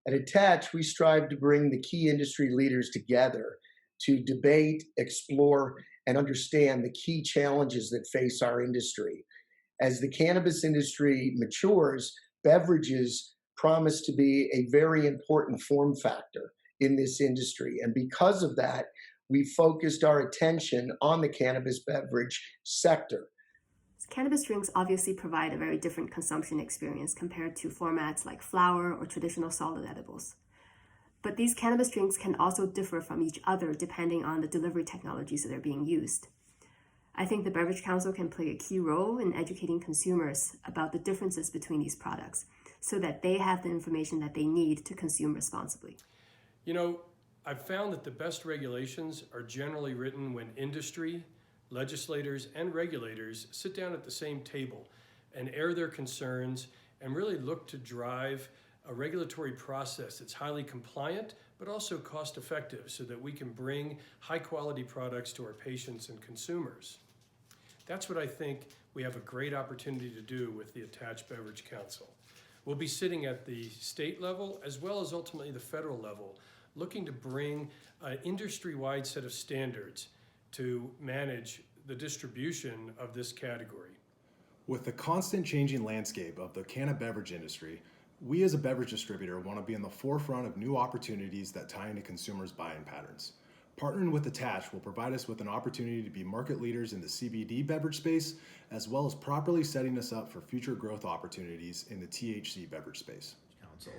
At ATACH, we strive to bring the key industry leaders together to debate, explore, and understand the key challenges that face our industry. As the cannabis industry matures, beverages promise to be a very important form factor in this industry. And because of that, we focused our attention on the cannabis beverage sector. Cannabis drinks obviously provide a very different consumption experience compared to formats like flower or traditional solid edibles. But these cannabis drinks can also differ from each other depending on the delivery technologies that are being used. I think the Beverage Council can play a key role in educating consumers about the differences between these products so that they have the information that they need to consume responsibly. You know, I've found that the best regulations are generally written when industry, legislators, and regulators sit down at the same table and air their concerns and really look to drive a regulatory process that's highly compliant but also cost effective so that we can bring high quality products to our patients and consumers. That's what I think we have a great opportunity to do with the ATACH Beverage Council. We'll be sitting at the state level as well as ultimately the federal level, looking to bring an industry-wide set of standards to manage the distribution of this category. With the constant changing landscape of the cannabis beverage industry, we as a beverage distributor want to be in the forefront of new opportunities that tie into consumers' buying patterns. Partnering with ATACH will provide us with an opportunity to be market leaders in the CBD beverage space, as well as properly setting us up for future growth opportunities in the THC beverage space. Council.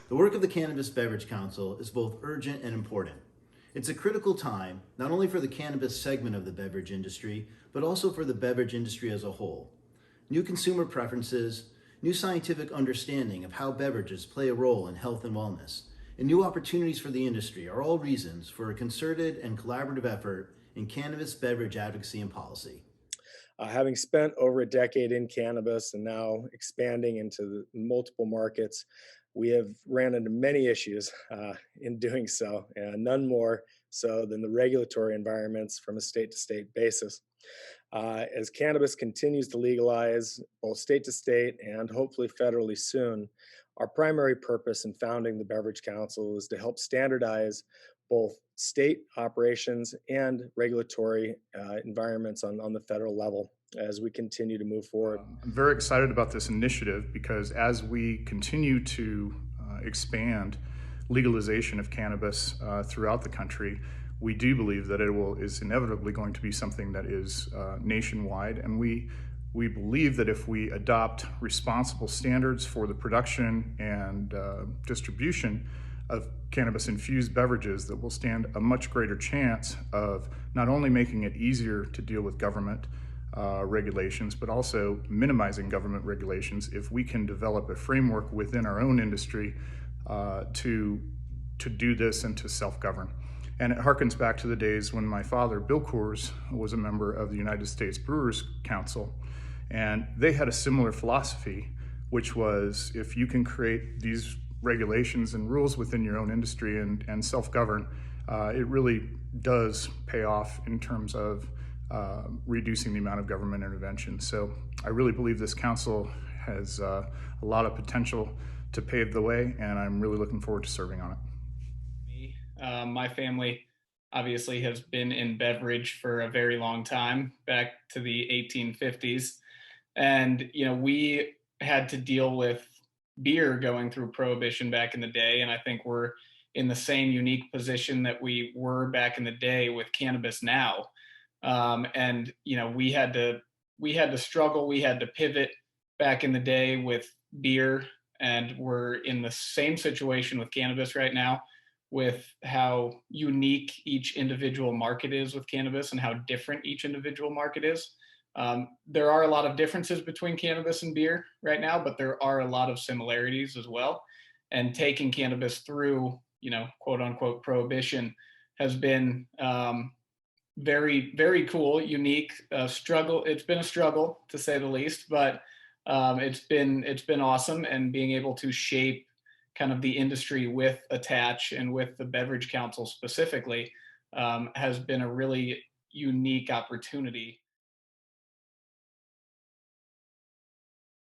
The work of the Cannabis Beverage Council is both urgent and important. It's a critical time, not only for the cannabis segment of the beverage industry, but also for the beverage industry as a whole. New consumer preferences, new scientific understanding of how beverages play a role in health and wellness, and new opportunities for the industry are all reasons for a concerted and collaborative effort in cannabis beverage advocacy and policy. Having spent over a decade in cannabis and now expanding into multiple markets, we have ran into many issues in doing so, and none more so than the regulatory environments from a state-to-state basis. As cannabis continues to legalize both state to state and hopefully federally soon, our primary purpose in founding the Beverage Council is to help standardize both state operations and regulatory environments on the federal level as we continue to move forward. I'm very excited about this initiative because as we continue to expand legalization of cannabis throughout the country, we do believe that is inevitably going to be something that is nationwide, and we believe that if we adopt responsible standards for the production and distribution of cannabis-infused beverages, that will stand a much greater chance of not only making it easier to deal with government regulations, but also minimizing government regulations if we can develop a framework within our own industry to do this and to self-govern. And it harkens back to the days when my father, Bill Coors, was a member of the United States Brewers Council. And they had a similar philosophy, which was if you can create these regulations and rules within your own industry and self-govern, it really does pay off in terms of reducing the amount of government intervention. So I really believe this council has a lot of potential to pave the way, and I'm really looking forward to serving on it. My family obviously has been in beverage for a very long time, back to the 1850s. And, you know, we had to deal with beer going through Prohibition back in the day. And I think we're in the same unique position that we were back in the day with cannabis now. And, you know, we had to struggle, we had to pivot back in the day with beer, and we're in the same situation with cannabis right now, with how unique each individual market is with cannabis and how different each individual market is. There are a lot of differences between cannabis and beer right now, but there are a lot of similarities as well. And taking cannabis through, you know, quote unquote prohibition has been very, very cool, unique, struggle. It's been a struggle to say the least, but it's been awesome. And being able to shape kind of the industry with ATACH and with the Beverage Council specifically has been a really unique opportunity